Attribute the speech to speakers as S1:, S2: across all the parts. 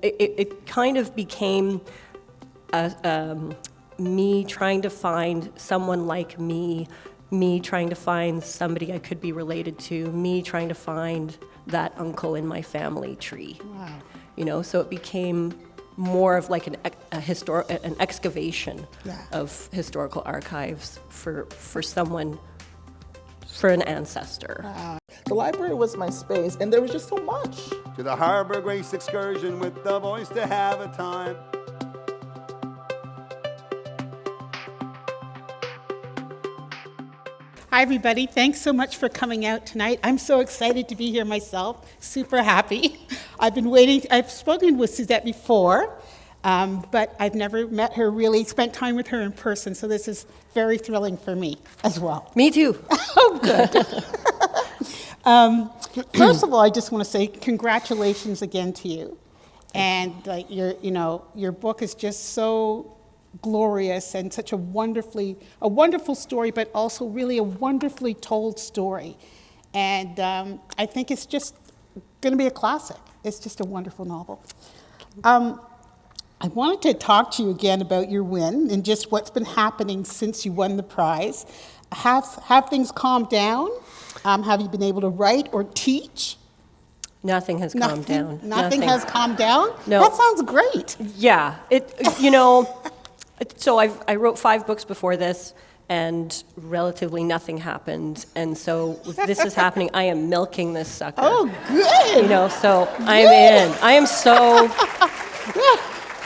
S1: it kind of became me trying to find someone like me trying to find somebody I could be related to, me trying to find that uncle in my family tree.
S2: Wow.
S1: So it became more of like an excavation of historical archives for an ancestor.
S2: Wow. The library was my space, and there was just so much.
S3: To the Harbor Grace excursion with the boys to have a time.
S2: Hi, everybody. Thanks so much for coming out tonight. I'm so excited to be here myself. Super happy. I've spoken with Suzette before, but I've never met her, really spent time with her in person, so this is very thrilling for me as well.
S1: Me too.
S2: Oh, good. First of all, I just want to say congratulations again to you. And your book is just so glorious and such a wonderful story, but also really a wonderfully told story. And I think it's just going to be a classic. It's just a wonderful novel. I wanted to talk to you again about your win and just what's been happening since you won the prize. Have things calmed down? Have you been able to write or teach?
S1: Nothing has calmed down.
S2: Nothing has calmed down?
S1: No.
S2: That sounds great.
S1: Yeah. So I wrote 5 books before this, and relatively nothing happened. And so if this is happening, I am milking this sucker.
S2: Oh, good.
S1: So I'm in. I am so...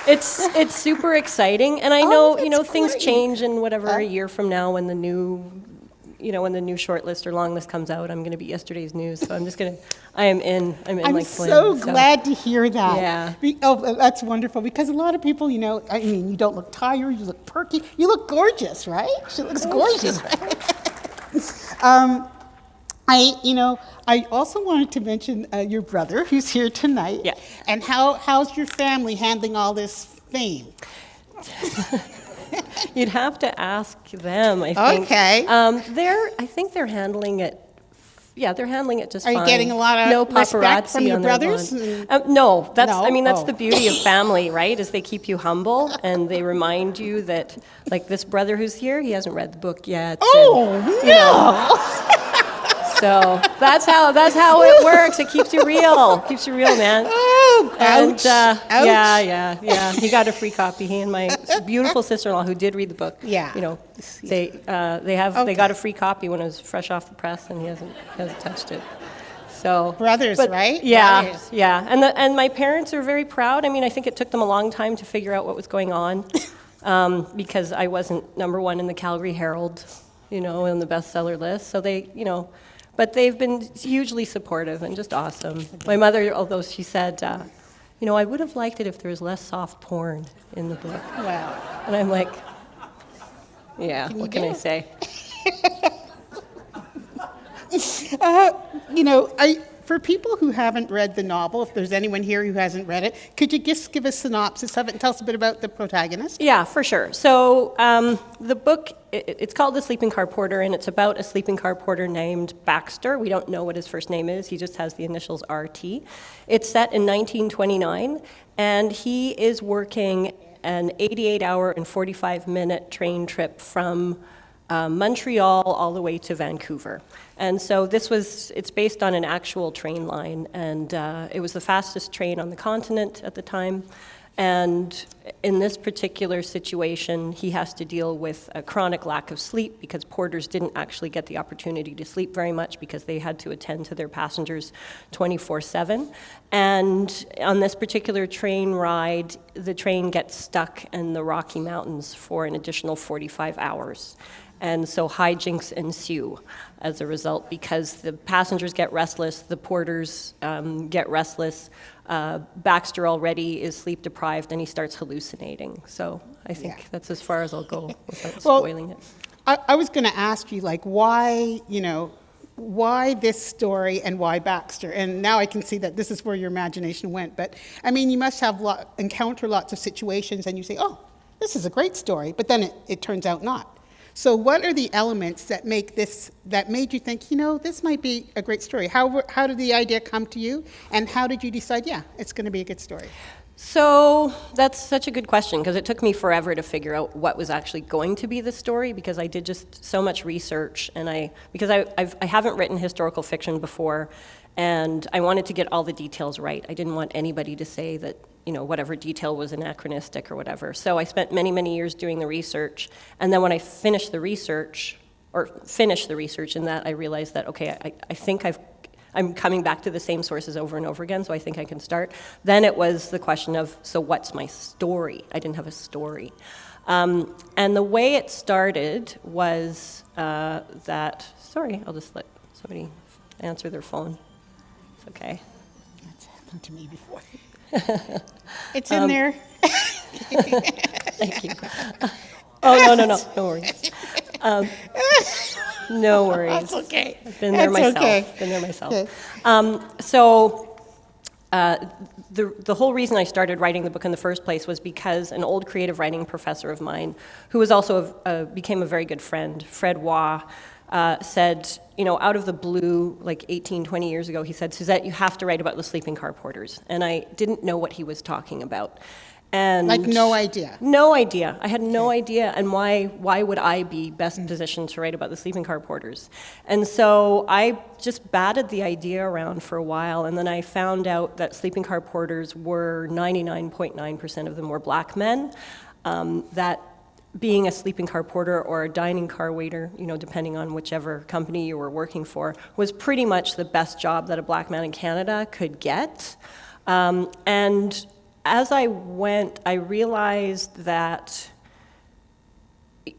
S1: It's super exciting, and I know, things change, and whatever, a year from now when the new short list or long list comes out, I'm going to be yesterday's news. So I am in
S2: I'm
S1: like
S2: so
S1: Flynn,
S2: glad to hear that.
S1: Yeah.
S2: Oh, that's wonderful, because a lot of people, you don't look tired, you look perky, you look gorgeous, right? She looks gorgeous, right? I also wanted to mention your brother, who's here tonight.
S1: Yeah.
S2: And how's your family handling all this fame?
S1: You'd have to ask them, I think.
S2: Okay.
S1: I think they're handling it. Yeah, they're handling it just fine.
S2: Are you getting a lot of
S1: no
S2: respect
S1: paparazzi
S2: from your
S1: on their
S2: brothers?
S1: lawn. No, that's.
S2: No?
S1: I mean, that's
S2: Oh.
S1: the beauty of family, right? Is they keep you humble and they remind you that, like this brother who's here, he hasn't read the book yet.
S2: Oh, no!
S1: So that's how it works. It keeps you real. Keeps you real, man.
S2: Oh, ouch.
S1: And,
S2: ouch.
S1: Yeah. He got a free copy. He and my beautiful sister-in-law, who did read the book.
S2: Yeah.
S1: They got a free copy when it was fresh off the press, and he hasn't touched it. So
S2: Brothers, right?
S1: Yeah,
S2: Brothers.
S1: yeah. And my parents are very proud. I mean, I think it took them a long time to figure out what was going on, because I wasn't number 1 in the Calgary Herald, in the bestseller list. So they, but they've been hugely supportive and just awesome. My mother, although she said, I would have liked it if there was less soft porn in the book.
S2: Wow.
S1: And I'm like, yeah, what can I say?
S2: For people who haven't read the novel, if there's anyone here who hasn't read it, could you just give a synopsis of it and tell us a bit about the protagonist?
S1: Yeah, for sure. So the book, it's called The Sleeping Car Porter, and it's about a sleeping car porter named Baxter. We don't know what his first name is. He just has the initials RT. It's set in 1929, and he is working an 88-hour and 45-minute train trip from Montreal all the way to Vancouver. And so it's based on an actual train line, and it was the fastest train on the continent at the time. And in this particular situation, he has to deal with a chronic lack of sleep, because porters didn't actually get the opportunity to sleep very much because they had to attend to their passengers 24/7. And on this particular train ride, the train gets stuck in the Rocky Mountains for an additional 45 hours. And so hijinks ensue as a result, because the passengers get restless, the porters get restless. Baxter already is sleep deprived, and he starts hallucinating. So I think that's as far as I'll go without spoiling it.
S2: I was going to ask you, why this story and why Baxter? And now I can see that this is where your imagination went. But I mean, you must have encounter lots of situations, and you say, "Oh, this is a great story," but then it turns out not. So what are the elements that made you think, this might be a great story? How did the idea come to you, and how did you decide, it's going to be a good story?
S1: So that's such a good question because it took me forever to figure out what was actually going to be the story because I did just so much research and I haven't written historical fiction before and I wanted to get all the details right. I didn't want anybody to say that, you know, whatever detail was anachronistic or whatever. So I spent many, many years doing the research and then when I finished the research in that I realized that, okay, I think I'm coming back to the same sources over and over again, so I think I can start. Then it was the question of, so what's my story? I didn't have a story. And the way it started was sorry, I'll just let somebody answer their phone. It's okay.
S2: That's happened to me before. It's in there.
S1: Thank you. Oh, no worries. No worries.
S2: That's okay.
S1: I've been there
S2: That's
S1: myself.
S2: okay.
S1: Been there myself.
S2: Okay.
S1: The whole reason I started writing the book in the first place was because an old creative writing professor of mine, who was also became a very good friend, Fred Waugh, said, you know, out of the blue, like 18, 20 years ago, he said, Suzette, you have to write about the sleeping car porters. And I didn't know what he was talking about. And
S2: Like no idea.
S1: No idea. I had no idea. And why would I be best positioned to write about the sleeping car porters? And so I just batted the idea around for a while. And then I found out that sleeping car porters were 99.9% of them were black men. That being a sleeping car porter or a dining car waiter, you know, depending on whichever company you were working for, was pretty much the best job that a black man in Canada could get. And as I went, I realized that,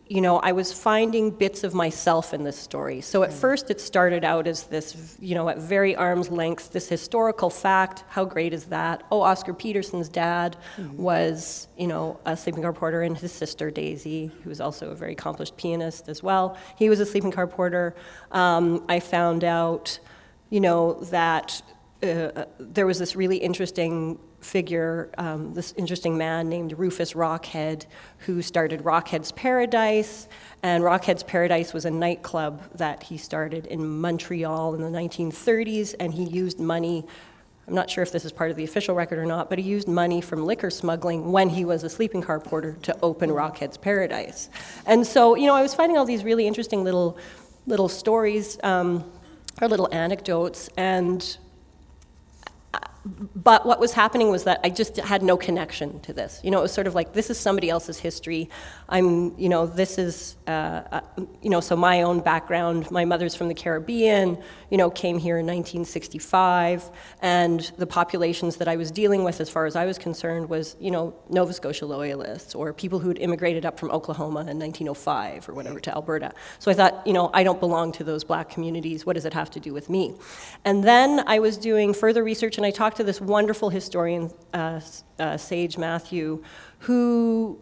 S1: you know, I was finding bits of myself in this story. So at first it started out as this, you know, at very arm's length, this historical fact. How great is that? Oh, Oscar Peterson's dad was, you know, a sleeping car porter, and his sister Daisy, who was also a very accomplished pianist as well, he was a sleeping car porter. I found out, you know, that there was this really interesting figure, this interesting man named Rufus Rockhead, who started Rockhead's Paradise, and Rockhead's Paradise was a nightclub that he started in Montreal in the 1930s, and he used money, I'm not sure if this is part of the official record or not, but he used money from liquor smuggling when he was a sleeping car porter to open Rockhead's Paradise. And so, you know, I was finding all these really interesting little stories, or little anecdotes, but what was happening was that I just had no connection to this. You know, it was sort of like, this is somebody else's history. You know, this is, you know, so my own background, my mother's from the Caribbean, you know, came here in 1965, and the populations that I was dealing with, as far as I was concerned, was, you know, Nova Scotia Loyalists, or people who'd immigrated up from Oklahoma in 1905 or whatever to Alberta. So I thought, you know, I don't belong to those black communities. What does it have to do with me? And then I was doing further research, and I talked to this wonderful historian, Sage Matthew, who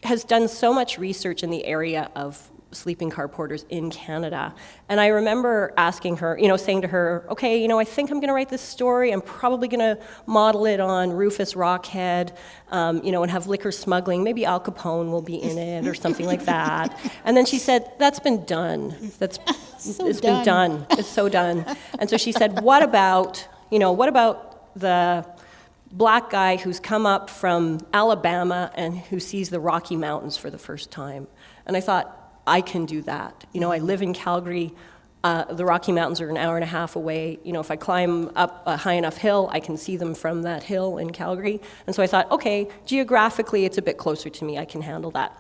S1: has done so much research in the area of sleeping car porters in Canada. And I remember asking her, you know, saying to her, okay, you know, I think I'm going to write this story. I'm probably going to model it on Rufus Rockhead, you know, and have liquor smuggling. Maybe Al Capone will be in it or something like that. And then she said, that's been done. It's been done. It's so done. And so she said, what about the black guy who's come up from Alabama and who sees the Rocky Mountains for the first time? And I thought, I can do that. You know, I live in Calgary. The Rocky Mountains are an hour and a half away. You know, if I climb up a high enough hill, I can see them from that hill in Calgary. And so I thought, okay, geographically, it's a bit closer to me. I can handle that.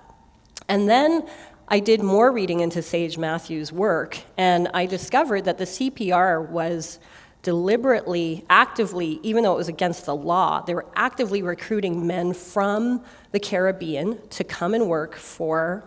S1: And then I did more reading into Sage Matthews' work, and I discovered that the CPR was deliberately, actively, even though it was against the law, they were actively recruiting men from the Caribbean to come and work for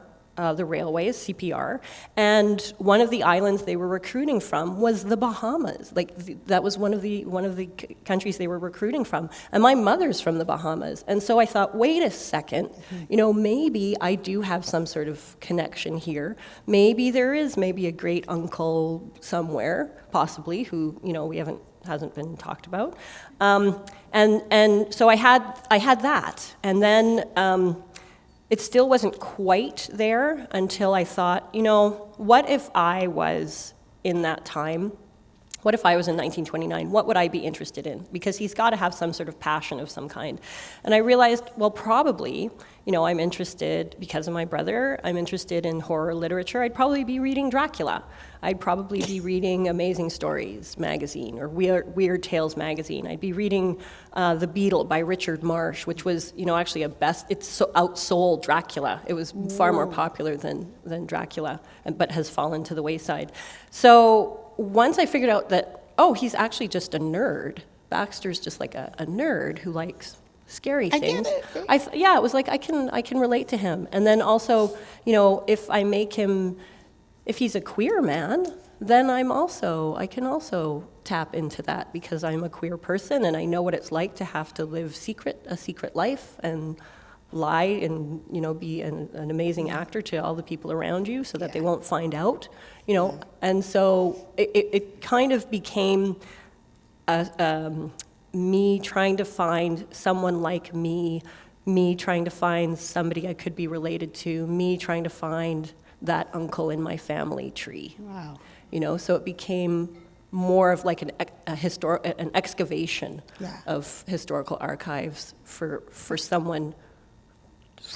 S1: the railways, CPR, and one of the islands they were recruiting from was the Bahamas. Like that was one of the countries they were recruiting from. And my mother's from the Bahamas, and so I thought, wait a second, you know, maybe I do have some sort of connection here. Maybe there is maybe a great uncle somewhere, possibly, who, you know, hasn't been talked about. And so I had that, and then. It still wasn't quite there until I thought, you know, what if I was in that time? What if I was in 1929? What would I be interested in? Because he's got to have some sort of passion of some kind. And I realized, well, probably, I'm interested, because of my brother, I'm interested in horror literature. I'd probably be reading Dracula. I'd probably be reading Amazing Stories magazine or Weird Tales magazine. I'd be reading The Beetle by Richard Marsh, which was, actually outsold Dracula. It was far more popular than Dracula, but has fallen to the wayside. So once I figured out that, he's actually just a nerd. Baxter's just like a nerd who likes scary things.
S2: I get it.
S1: It was like I can relate to him. And then also, if he's a queer man, then I can also tap into that because I'm a queer person and I know what it's like to have to live a secret life and lie and, be an amazing actor to all the people around you so that they won't find out, And so it kind of became me trying to find someone like me trying to find somebody I could be related to, me trying to find that uncle in my family tree.
S2: Wow.
S1: So it became more of like an excavation of historical archives for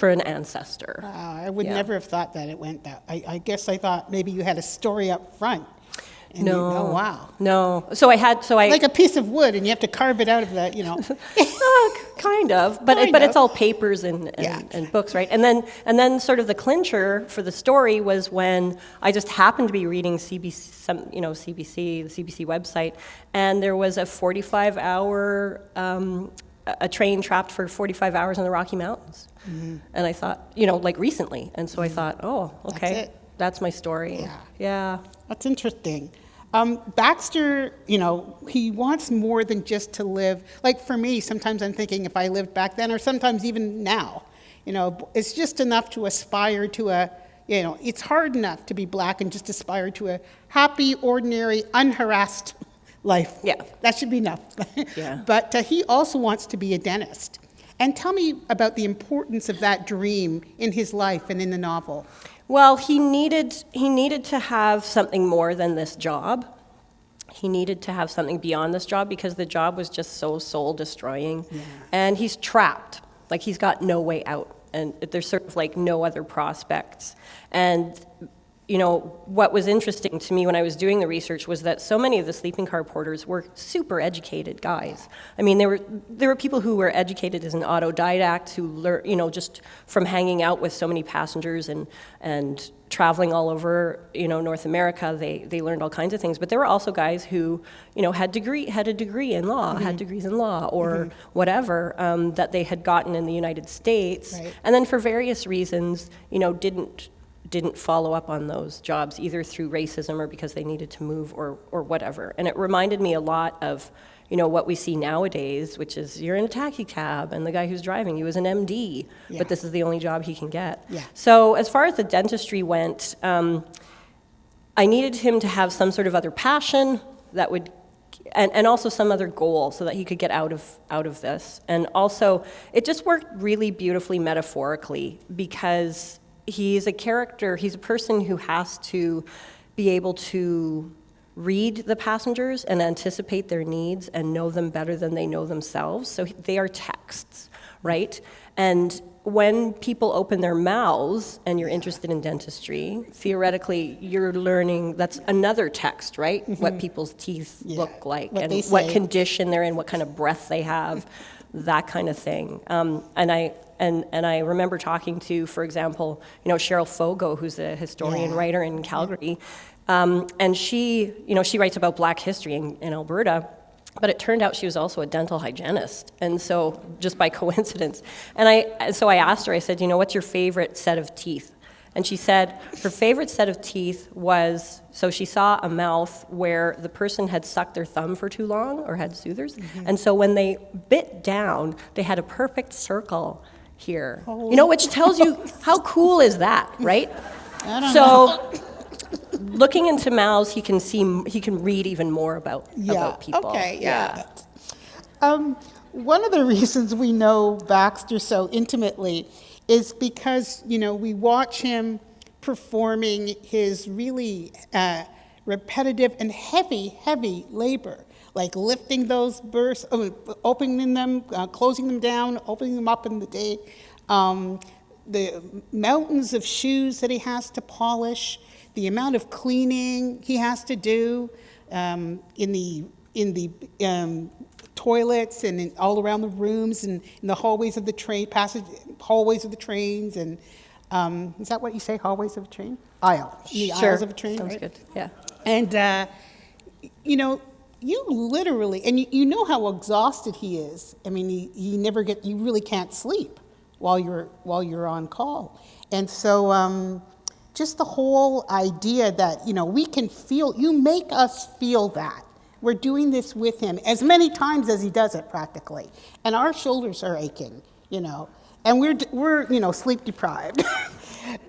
S1: an ancestor.
S2: Wow, I would never have thought that it went that. I guess I thought maybe you had a story up front. And wow.
S1: No.
S2: Like a piece of wood, and you have to carve it out of that,
S1: Kind of, but it's all papers and books, right? And then sort of the clincher for the story was when I just happened to be reading CBC, the CBC website, and there was a 45-hour a train trapped for 45 hours in the Rocky Mountains, and I thought, like recently, and so I thought, okay, that's my story. Yeah.
S2: That's interesting. Baxter, he wants more than just to live. Like for me, sometimes I'm thinking if I lived back then, or sometimes even now, it's just enough to aspire to it's hard enough to be Black and just aspire to a happy, ordinary, unharassed life.
S1: Yeah.
S2: That should be enough.
S1: Yeah.
S2: But he also wants to be a dentist. And tell me about the importance of that dream in his life and in the novel.
S1: Well, he needed to have something more than this job. He needed to have something beyond this job because the job was just so soul-destroying. Yeah. And he's trapped. Like, he's got no way out. And there's sort of like no other prospects. And what was interesting to me when I was doing the research was that so many of the sleeping car porters were super educated guys. I mean, there were people who were educated as an autodidact who learned, just from hanging out with so many passengers and traveling all over, North America. They learned all kinds of things. But there were also guys who, had a degree in law, had degrees in law or whatever that they had gotten in the United States, and then for various reasons, didn't follow up on those jobs, either through racism or because they needed to move or whatever. And it reminded me a lot of, what we see nowadays, which is you're in a taxi cab and the guy who's driving you is an MD, but this is the only job he can get.
S2: Yeah.
S1: So as far as the dentistry went, I needed him to have some sort of other passion that would, and also some other goal so that he could get out of this. And also, it just worked really beautifully metaphorically because he's a character, he's a person who has to be able to read the passengers and anticipate their needs and know them better than they know themselves. So they are texts, right? And when people open their mouths and you're interested in dentistry, theoretically you're learning, that's another text, right? What people's teeth look like and what condition they're in, what kind of breath they have, that kind of thing. And I remember talking to, for example, Cheryl Fogo, who's a historian writer in Calgary, and she writes about Black history in Alberta, but it turned out she was also a dental hygienist, and so just by coincidence. And I asked her, I said, what's your favorite set of teeth? And she said her favorite set of teeth was, so she saw a mouth where the person had sucked their thumb for too long or had soothers, and so when they bit down, they had a perfect circle here, which tells you how cool is that, right? Looking into mouths, he can read even more about people.
S2: Okay, yeah. One of the reasons we know Baxter so intimately is because we watch him performing his really repetitive and heavy labor, like lifting those bursts, opening them, closing them down, opening them up in the day. The mountains of shoes that he has to polish, the amount of cleaning he has to do in the toilets and all around the rooms and in the hallways of the hallways of the trains, and is that what you say, hallways of a train? Aisle. The aisles of a train.
S1: Sounds
S2: right?
S1: good. Yeah.
S2: And you literally, and you know how exhausted he is. I mean, you really can't sleep while you're on call. And so just the whole idea that, we can feel, you make us feel that. We're doing this with him as many times as he does it practically. And our shoulders are aching, and we're sleep deprived.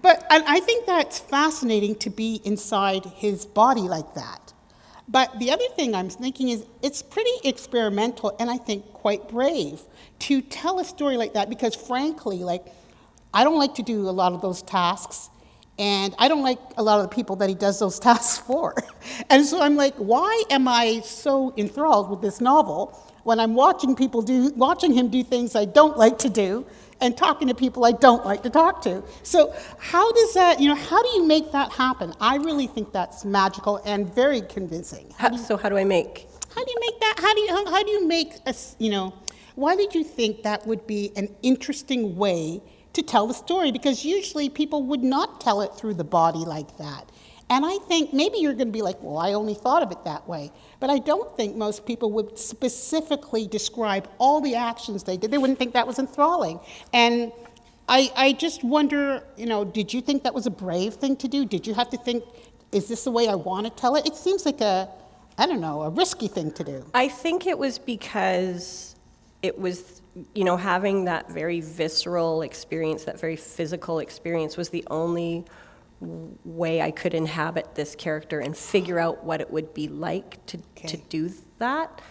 S2: But I think that's fascinating to be inside his body like that. But the other thing I'm thinking is it's pretty experimental and I think quite brave to tell a story like that, because frankly, I don't like to do a lot of those tasks, and I don't like a lot of the people that he does those tasks for. And so I'm like, why am I so enthralled with this novel when I'm watching him do things I don't like to do and talking to people I don't like to talk to? So how does that, how do you make that happen? I really think that's magical and very convincing.
S1: How do you make?
S2: How do you make that? How do you make why did you think that would be an interesting way to tell the story? Because usually people would not tell it through the body like that. And I think maybe you're going to be like, well, I only thought of it that way. But I don't think most people would specifically describe all the actions they did. They wouldn't think that was enthralling. And I just wonder, did you think that was a brave thing to do? Did you have to think, is this the way I want to tell it? It seems like a risky thing to do.
S1: I think it was because it was, having that very visceral experience, that very physical experience was the only way I could inhabit this character and figure out what it would be like to do that.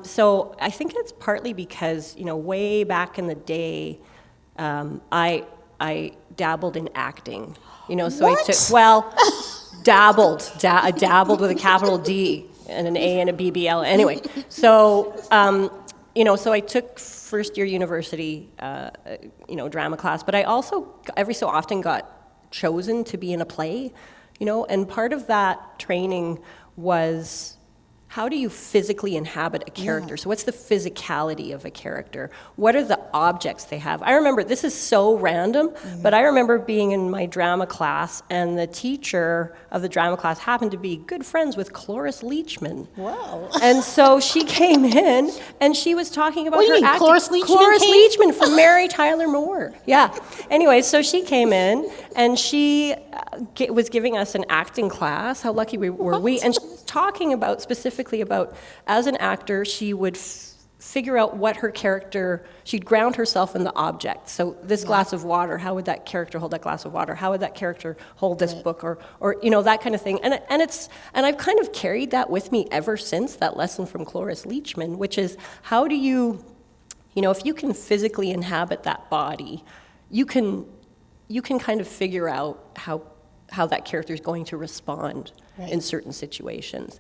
S1: So I think it's partly because, way back in the day, I dabbled in acting, so
S2: What?
S1: I dabbled with a capital D and an A and a BBL. Anyway, so, so I took first year university, drama class, but I also every so often got chosen to be in a play, and part of that training was, how do you physically inhabit a character? So what's the physicality of a character? What are the objects they have? I remember, this is so random, but I remember being in my drama class, and the teacher of the drama class happened to be good friends with Cloris Leachman.
S2: Wow.
S1: And so she came in, and she was talking about
S2: What do you
S1: her
S2: mean,
S1: acting.
S2: Cloris Leachman
S1: Cloris
S2: came?
S1: Leachman from Mary Tyler Moore. Yeah. Anyway, so she came in, and she was giving us an acting class. How lucky were we? And she was talking specifically about, as an actor, she would figure out what her character, she'd ground herself in the object. So this glass of water, how would that character hold that glass of water? How would that character hold this book, or that kind of thing? And I've kind of carried that with me ever since, that lesson from Cloris Leachman, which is, how do you, if you can physically inhabit that body, you can kind of figure out how that character is going to respond in certain situations.